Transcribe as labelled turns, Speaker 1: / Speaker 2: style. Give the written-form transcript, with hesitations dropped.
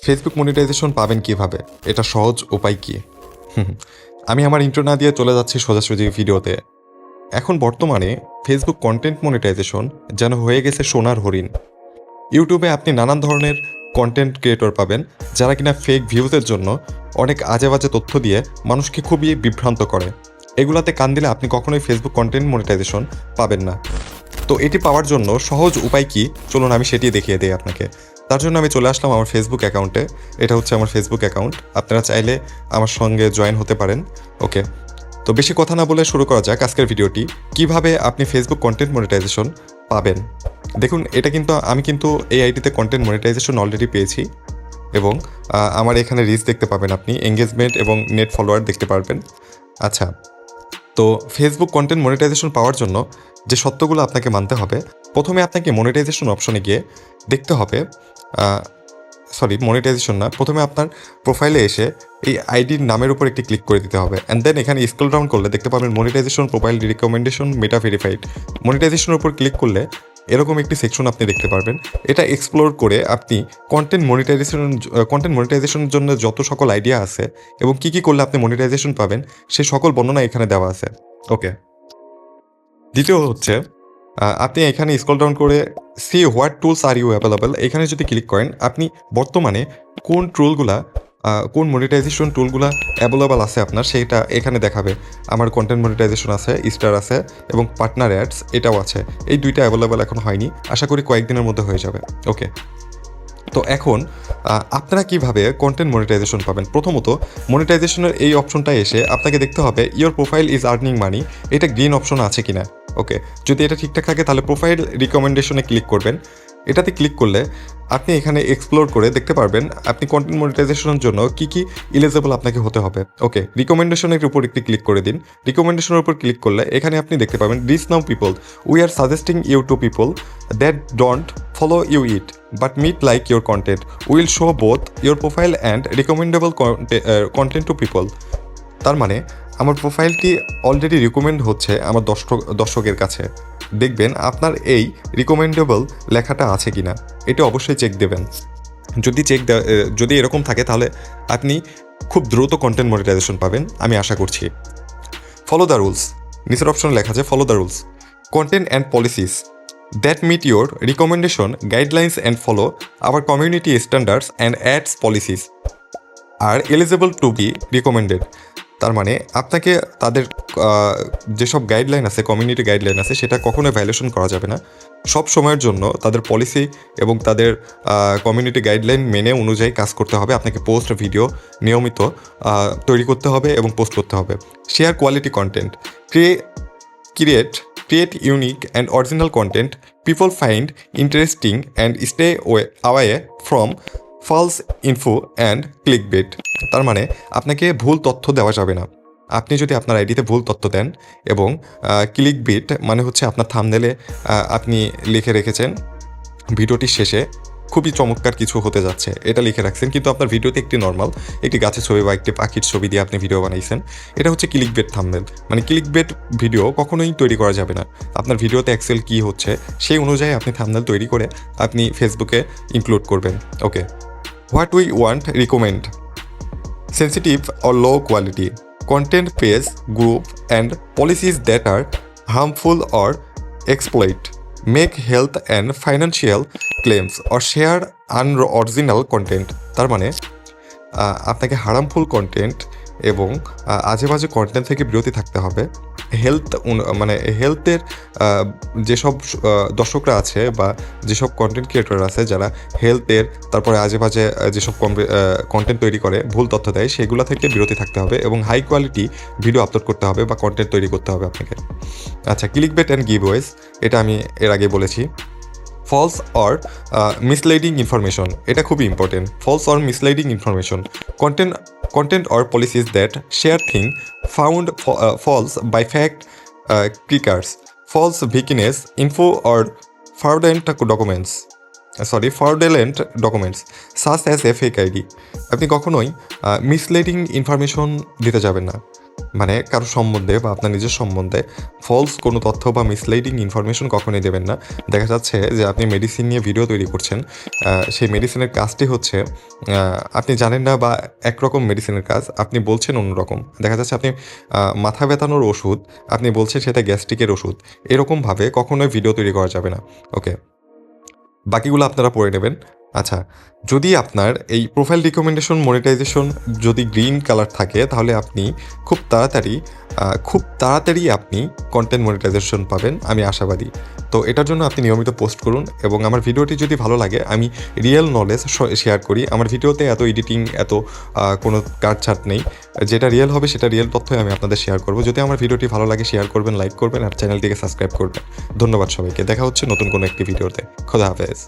Speaker 1: Facebook monetization পাবেন কিভাবে? এটা সহজ উপায় কি? আমি আমার ইন্ট্রো না দিয়ে চলে যাচ্ছি সোজাসুজি ভিডিওতে। এখন বর্তমানে ফেসবুক কন্টেন্ট মনিটাইজেশন যেন হয়ে গেছে সোনার হরিণ। ইউটিউবে আপনি নানান ধরনের কন্টেন্ট ক্রিয়েটর পাবেন যারা কিনা ফেক ভিউজের জন্য অনেক আজে বাজে তথ্য দিয়ে মানুষকে খুবই বিভ্রান্ত করে। এগুলাতে কান দিলে আপনি কখনোই ফেসবুক কন্টেন্ট মনিটাইজেশন পাবেন না। তো এটি পাওয়ার জন্য সহজ উপায় কি, চলুন আমি সেটি দেখিয়ে দিই আপনাকে। তার জন্য আমি চলে আসলাম আমার ফেসবুক অ্যাকাউন্টে। এটা হচ্ছে আমার ফেসবুক অ্যাকাউন্ট, আপনারা চাইলে আমার সঙ্গে জয়েন হতে পারেন। ওকে, তো বেশি কথা না বলে শুরু করা যাক আজকের ভিডিওটি। কিভাবে আপনি ফেসবুক কন্টেন্ট মনিটাইজেশন পাবেন। দেখুন, এটা কিন্তু আমি কিন্তু এই আইডিতে কন্টেন্ট মনিটাইজেশন অলরেডি পেয়েছি এবং আমার এখানে রিচ দেখতে পাবেন, আপনি এঙ্গেজমেন্ট এবং নেট ফলোয়ার দেখতে পারবেন। আচ্ছা, তো ফেসবুক কন্টেন্ট মনিটাইজেশন পাওয়ার জন্য যে সত্যগুলো আপনাকে মানতে হবে, প্রথমে আপনাকে মনিটাইজেশন অপশনে গিয়ে দেখতে হবে, মনিটাইজেশন না, প্রথমে আপনার প্রোফাইলে এসে এই আইডির নামের উপর একটি ক্লিক করে দিতে হবে। অ্যান্ড দেন এখানে স্ক্রল ডাউন করলে দেখতে পাবেন monetization profile recommendation Meta verified. মনিটাইজেশনের উপর ক্লিক করলে এরকম একটি সেকশন আপনি দেখতে পারবেন। এটা এক্সপ্লোর করে আপনি কন্টেন্ট মনিটাইজেশনের জন্য যত সকল আইডিয়া আছে এবং কী কী করলে আপনি মনিটাইজেশন পাবেন সেই সকল বর্ণনা এখানে দেওয়া আছে। ওকে, দ্বিতীয় হচ্ছে আপনি এখানে স্ক্রল ডাউন করে see what tools are you available, এখানে যদি ক্লিক করেন আপনি বর্তমানে কোন মনিটাইজেশন টুলগুলা অ্যাভেলেবল আছে আপনার সেটা এখানে দেখাবে। আমার কন্টেন্ট মনিটাইজেশন আছে, স্টার আছে এবং পার্টনার অ্যাডস এটাও আছে। এই দুইটা অ্যাভেলেবল এখন হয়নি, আশা করি কয়েকদিনের মধ্যে হয়ে যাবে। ওকে, তো এখন আপনারা কিভাবে কন্টেন্ট মনিটাইজেশন পাবেন? প্রথমত মনিটাইজেশনের এই অপশনটায় এসে আপনাকে দেখতে হবে your profile is earning money, এটা গ্রিন অপশন আছে কিনা। ওকে, যদি এটা ঠিকঠাক থাকে তাহলে প্রোফাইল রিকমেন্ডেশনে ক্লিক করবেন। এটাতে ক্লিক করলে আপনি এখানে এক্সপ্লোর করে দেখতে পারবেন আপনি কন্টেন্ট মনিটাইজেশনের জন্য কী কী এলিজেবল আপনাকে হতে হবে। ওকে, রিকমেন্ডেশনের উপর একটি ক্লিক করে দিন। রিকমেন্ডেশনের উপর ক্লিক করলে এখানে আপনি দেখতে পাবেন reach now people, we are suggesting you to people that don't follow you it but meet like your content, will show both your profile and recommendable content to people. তার মানে আমার প্রোফাইলটি অলরেডি রিকমেন্ড হচ্ছে আমার দর্শকের কাছে। দেখবেন আপনার এই রিকমেন্ডেবল লেখাটা আছে কি না, এটা অবশ্যই চেক দেবেন। যদি এরকম থাকে তাহলে আপনি খুব দ্রুত কন্টেন্ট মনিটাইজেশন পাবেন, আমি আশা করছি। ফলো দ্য রুলস, নিচের অপশনে লেখা আছে follow the rules, content and policies that meet your recommendation guidelines and follow our community standards and ads policies are eligible to be recommended. তার মানে আপনাকে তাদের যেসব গাইডলাইন আছে, কমিউনিটি গাইডলাইন আছে, সেটা কখনোই ভায়োলেশন করা যাবে না। সব সময়ের জন্য তাদের পলিসি এবং তাদের কমিউনিটি গাইডলাইন মেনে অনুযায়ী কাজ করতে হবে। আপনাকে পোস্ট ভিডিও নিয়মিত তৈরি করতে হবে এবং পোস্ট করতে হবে। Share quality content, create unique and original content people find interesting and stay away from false info and clickbait. তার মানে আপনাকে ভুল তথ্য দেওয়া যাবে না। আপনি যদি আপনার আইডিতে ভুল তথ্য দেন এবং ক্লিকবেট মানে হচ্ছে আপনার থাম্বনেলে আপনি লিখে রেখেছেন ভিডিওটির শেষে খুবই চমৎকার কিছু হতে যাচ্ছে, এটা লিখে রাখছেন, কিন্তু আপনার ভিডিওতে একটি নর্মাল একটি গাছের ছবি বা একটি পাখির ছবি দিয়ে আপনি ভিডিও বানাইছেন, এটা হচ্ছে ক্লিকবেট থাম্বনেল। মানে ক্লিকবেট ভিডিও কখনোই তৈরি করা যাবে না। আপনার ভিডিওতে অ্যাকচুয়াল কী হচ্ছে সেই অনুযায়ী আপনি থাম্বনেল তৈরি করে আপনি ফেসবুকে ইনক্লুড করবেন। Okay, what we want recommend, sensitive or low quality content, page, group and policies that are harmful or exploit, make health and financial claims or share unoriginal content। তার মানে আপনাকে হার্মফুল কন্টেন্ট এবং আজে বাজে content থেকে বিরতি থাকতে হবে। হেলথের যেসব দর্শকরা আছে বা যেসব কন্টেন্ট ক্রিয়েটর আছে যারা হেলথের তারপরে আজে বাজে যেসব কন্টেন্ট তৈরি করে ভুল তথ্য দেয় সেগুলো থেকে বিরতি থাকতে হবে এবং হাই কোয়ালিটি ভিডিও আপলোড করতে হবে বা কন্টেন্ট তৈরি করতে হবে আপনাকে। আচ্ছা, ক্লিকবেট অ্যান্ড গিভওয়েজ, এটা আমি এর আগে বলেছি। ফলস অর মিসলিডিং ইনফরমেশন, এটা খুবই important. False or misleading information, content or policies that share things found false by fact checkers, false weakness info or fraudulent documents such as a fake ID। আপনি কখনোই misleading information দিতে যাবেন না। মানে কারো সম্বন্ধে বা আপনার নিজের সম্বন্ধে ফলস কোনো তথ্য বা মিসলাইডিং ইনফরমেশন কখনোই দেবেন না। দেখা যাচ্ছে যে আপনি মেডিসিন নিয়ে ভিডিও তৈরি করছেন, সেই মেডিসিনের কাজটি হচ্ছে আপনি জানেন না বা একরকম মেডিসিনের কাজ আপনি বলছেন অন্যরকম। দেখা যাচ্ছে আপনি মাথা ব্যথানোর ওষুধ আপনি বলছেন সেটা গ্যাস্ট্রিকের ওষুধ। এরকমভাবে কখনোই ভিডিও তৈরি করা যাবে না। ওকে, বাকিগুলো আপনারা পড়ে নেবেন। আচ্ছা, যদি আপনার এই প্রোফাইল রিকমেন্ডেশন মনিটাইজেশন যদি গ্রিন কালার থাকে তাহলে আপনি খুব তাড়াতাড়ি আপনি কন্টেন্ট মনিটাইজেশন পাবেন, আমি আশাবাদী। তো এটার জন্য আপনি নিয়মিত পোস্ট করুন এবং আমার ভিডিওটি যদি ভালো লাগে আমি রিয়েল নলেজ শেয়ার করি। আমার ভিডিওতে এত এডিটিং এত কোনো কাটছাঁট নেই। যেটা রিয়েল হবে সেটা রিয়েল তথ্যই আমি আপনাদের শেয়ার করব। যদি আমার ভিডিওটি ভালো লাগে শেয়ার করবেন, লাইক করবেন আর চ্যানেলটিকে সাবস্ক্রাইব করবেন। ধন্যবাদ সবাইকে। দেখা হচ্ছে নতুন কোনো একটি ভিডিওতে। খোদা হাফেজ।